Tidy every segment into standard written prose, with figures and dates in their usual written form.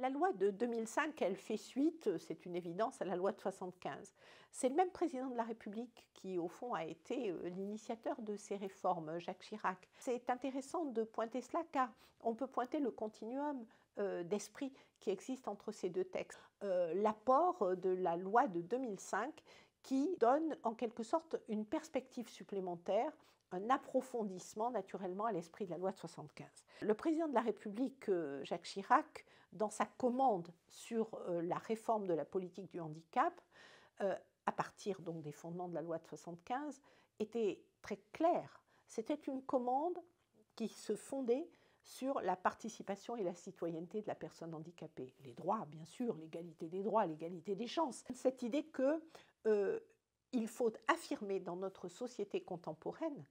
La loi de 2005, elle fait suite, c'est une évidence, à la loi de 1975. C'est le même président de la République qui, au fond, a été l'initiateur de ces réformes, Jacques Chirac. C'est intéressant de pointer cela car on peut pointer le continuum d'esprit qui existe entre ces deux textes. L'apport de la loi de 2005 qui donne en quelque sorte une perspective supplémentaire, un approfondissement naturellement à l'esprit de la loi de 1975. Le président de la République, Jacques Chirac, dans sa commande sur la réforme de la politique du handicap, à partir donc des fondements de la loi de 1975, était très clair. C'était une commande qui se fondait sur la participation et la citoyenneté de la personne handicapée. Les droits, bien sûr, l'égalité des droits, l'égalité des chances. Cette idée qu'il faut affirmer dans notre société contemporaine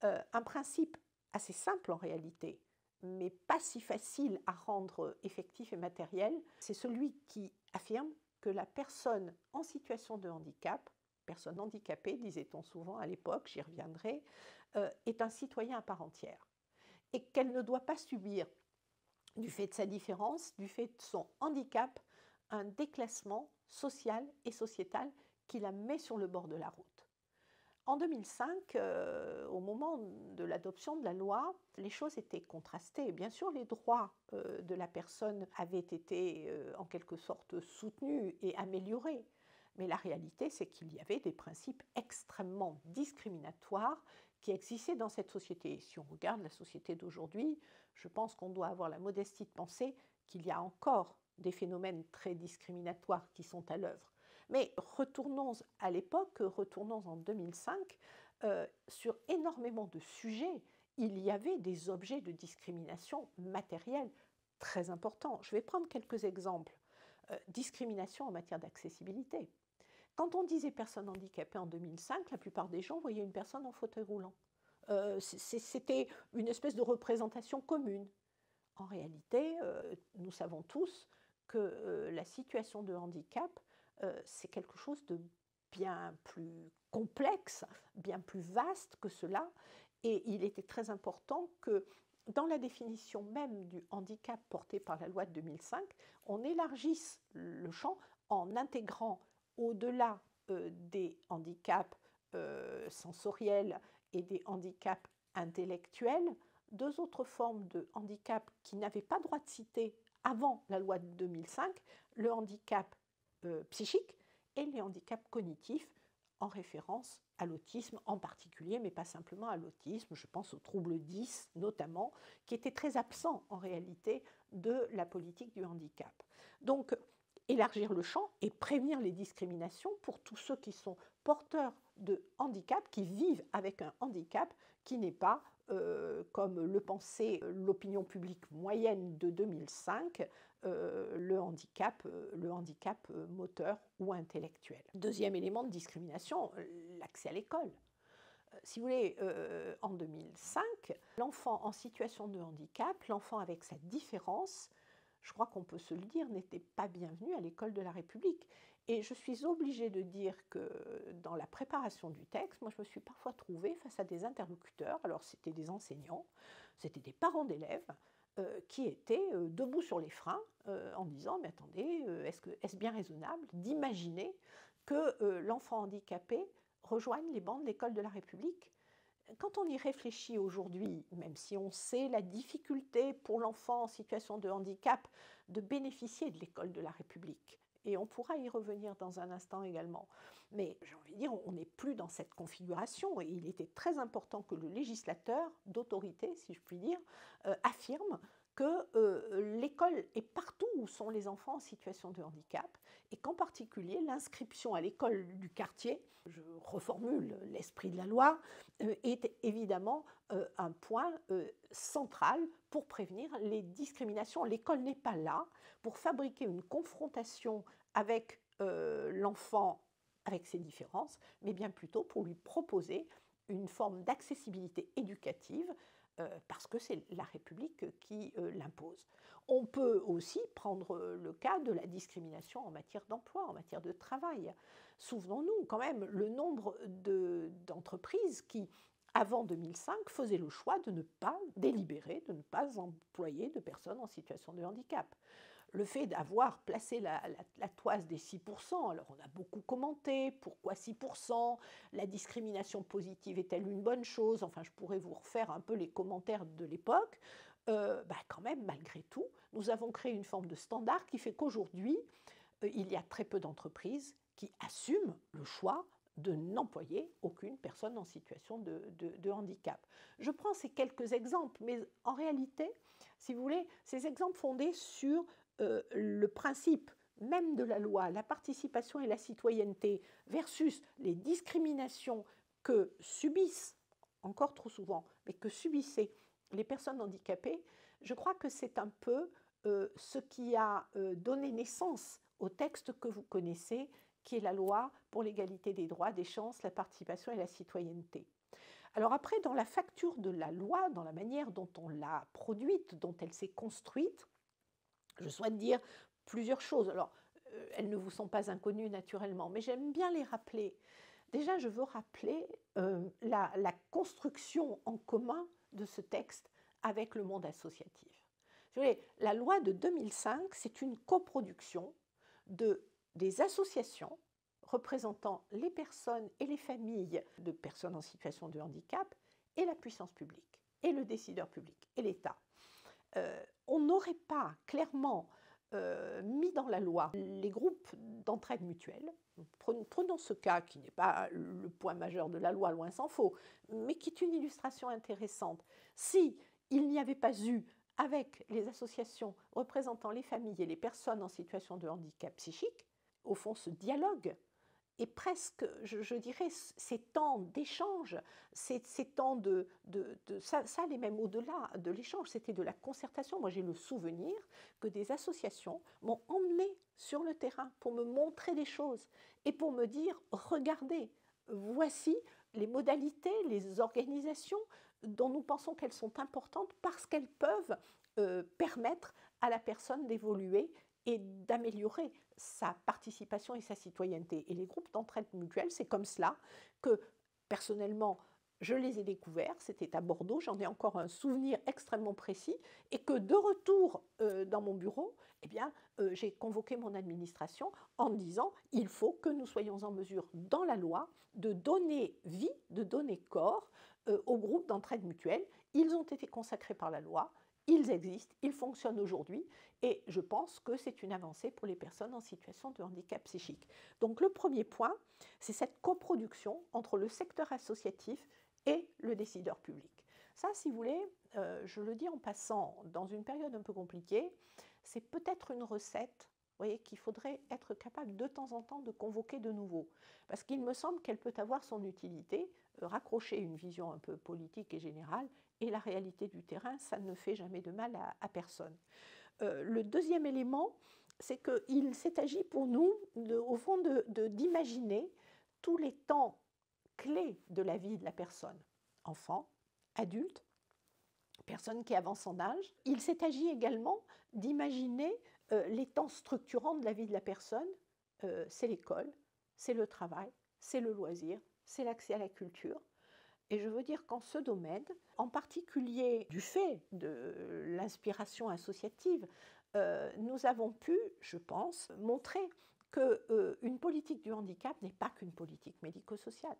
un principe assez simple en réalité, mais pas si facile à rendre effectif et matériel, c'est celui qui affirme que la personne en situation de handicap, personne handicapée, disait-on souvent à l'époque, j'y reviendrai, est un citoyen à part entière et qu'elle ne doit pas subir, du fait de sa différence, du fait de son handicap, un déclassement social et sociétal qui la met sur le bord de la route. En 2005, au moment de l'adoption de la loi, les choses étaient contrastées. Bien sûr, les droits de la personne avaient été en quelque sorte soutenus et améliorés. Mais la réalité, c'est qu'il y avait des principes extrêmement discriminatoires qui existaient dans cette société. Si on regarde la société d'aujourd'hui, je pense qu'on doit avoir la modestie de penser qu'il y a encore des phénomènes très discriminatoires qui sont à l'œuvre. Mais retournons à l'époque, retournons en 2005, sur énormément de sujets, il y avait des objets de discrimination matérielle très importants. Je vais prendre quelques exemples. Discrimination en matière d'accessibilité. Quand on disait personne handicapée en 2005, la plupart des gens voyaient une personne en fauteuil roulant. C'était une espèce de représentation commune. En réalité, nous savons tous que la situation de handicap, c'est quelque chose de bien plus complexe, bien plus vaste que cela. Et il était très important que dans la définition même du handicap porté par la loi de 2005, on élargisse le champ en intégrant au-delà des handicaps sensoriels et des handicaps intellectuels, deux autres formes de handicap qui n'avaient pas droit de citer avant la loi de 2005, le handicap psychique et les handicaps cognitifs, en référence à l'autisme en particulier, mais pas simplement à l'autisme, je pense au trouble 10 notamment, qui était très absent en réalité de la politique du handicap. Donc, élargir le champ et prévenir les discriminations pour tous ceux qui sont porteurs de handicap, qui vivent avec un handicap qui n'est pas, comme le pensait l'opinion publique moyenne de 2005, le handicap moteur ou intellectuel. Deuxième élément de discrimination, l'accès à l'école. Si vous voulez, en 2005, l'enfant en situation de handicap, l'enfant avec sa différence, je crois qu'on peut se le dire, n'était pas bienvenu à l'école de la République. Et je suis obligée de dire que dans la préparation du texte, moi je me suis parfois trouvée face à des interlocuteurs, alors c'était des enseignants, c'était des parents d'élèves, qui étaient debout sur les freins en disant « Mais attendez, est-ce bien raisonnable d'imaginer que l'enfant handicapé rejoigne les bancs de l'école de la République ?» Quand on y réfléchit aujourd'hui, même si on sait la difficulté pour l'enfant en situation de handicap de bénéficier de l'école de la République, et on pourra y revenir dans un instant également, mais j'ai envie de dire, on n'est plus dans cette configuration, et il était très important que le législateur, d'autorité si je puis dire, affirme que l'école est partout où sont les enfants en situation de handicap et qu'en particulier l'inscription à l'école du quartier, je reformule l'esprit de la loi, est évidemment un point central pour prévenir les discriminations. L'école n'est pas là pour fabriquer une confrontation avec l'enfant avec ses différences, mais bien plutôt pour lui proposer une forme d'accessibilité éducative parce que c'est la République qui l'impose. On peut aussi prendre le cas de la discrimination en matière d'emploi, en matière de travail. Souvenons-nous quand même le nombre d'entreprises qui, avant 2005, faisaient le choix de ne pas délibérer, de ne pas employer de personnes en situation de handicap. Le fait d'avoir placé la toise des 6%, alors on a beaucoup commenté, pourquoi 6%, la discrimination positive est-elle une bonne chose, enfin je pourrais vous refaire un peu les commentaires de l'époque, quand même malgré tout, nous avons créé une forme de standard qui fait qu'aujourd'hui, il y a très peu d'entreprises qui assument le choix de n'employer aucune personne en situation de handicap. Je prends ces quelques exemples, mais en réalité, si vous voulez, ces exemples fondés sur le principe même de la loi, la participation et la citoyenneté, versus les discriminations que subissent, encore trop souvent, mais que subissaient les personnes handicapées, je crois que c'est un peu ce qui a donné naissance au texte que vous connaissez, qui est la loi pour l'égalité des droits, des chances, la participation et la citoyenneté. Alors après, dans la facture de la loi, dans la manière dont on l'a produite, dont elle s'est construite, je souhaite dire plusieurs choses. Alors, elles ne vous sont pas inconnues naturellement, mais j'aime bien les rappeler. Déjà, je veux rappeler la construction en commun de ce texte avec le monde associatif. Vous voyez, la loi de 2005, c'est une coproduction des associations représentant les personnes et les familles de personnes en situation de handicap et la puissance publique, et le décideur public, et l'État. On n'aurait pas clairement mis dans la loi les groupes d'entraide mutuelle. Prenons ce cas qui n'est pas le point majeur de la loi, loin s'en faut, mais qui est une illustration intéressante. Si il n'y avait pas eu, avec les associations représentant les familles et les personnes en situation de handicap psychique, au fond ce dialogue, et presque, je dirais, ces temps d'échange, ces temps ça allait même au-delà de l'échange, c'était de la concertation. Moi, j'ai le souvenir que des associations m'ont emmené sur le terrain pour me montrer des choses et pour me dire, regardez, voici les modalités, les organisations dont nous pensons qu'elles sont importantes parce qu'elles peuvent permettre à la personne d'évoluer et d'améliorer sa participation et sa citoyenneté. Et les groupes d'entraide mutuelle, c'est comme cela que, personnellement, je les ai découverts, c'était à Bordeaux, j'en ai encore un souvenir extrêmement précis, et que de retour dans mon bureau, eh bien, j'ai convoqué mon administration en me disant « il faut que nous soyons en mesure, dans la loi, de donner vie, de donner corps aux groupes d'entraide mutuelle. Ils ont été consacrés par la loi, ils existent, ils fonctionnent aujourd'hui et je pense que c'est une avancée pour les personnes en situation de handicap psychique. » Donc le premier point, c'est cette coproduction entre le secteur associatif et le décideur public. Ça, si vous voulez, je le dis en passant, dans une période un peu compliquée, c'est peut-être une recette, vous voyez, qu'il faudrait être capable de temps en temps de convoquer de nouveau. Parce qu'il me semble qu'elle peut avoir son utilité, raccrocher une vision un peu politique et générale, et la réalité du terrain, ça ne fait jamais de mal à personne. Le deuxième élément, c'est qu'il s'est agi pour nous, au fond, d'imaginer tous les temps clés de la vie de la personne, enfant, adulte, personne qui avance en âge. Il s'est agi également d'imaginer les temps structurants de la vie de la personne, c'est l'école, c'est le travail, c'est le loisir, c'est l'accès à la culture. Et je veux dire qu'en ce domaine, en particulier du fait de l'inspiration associative, nous avons pu, je pense, montrer qu'une politique du handicap n'est pas qu'une politique médico-sociale.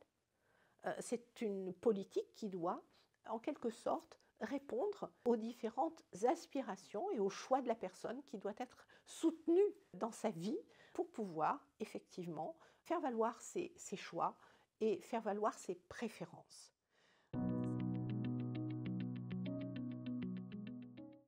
C'est une politique qui doit, en quelque sorte, répondre aux différentes aspirations et aux choix de la personne qui doit être soutenue dans sa vie pour pouvoir effectivement faire valoir ses choix et faire valoir ses préférences.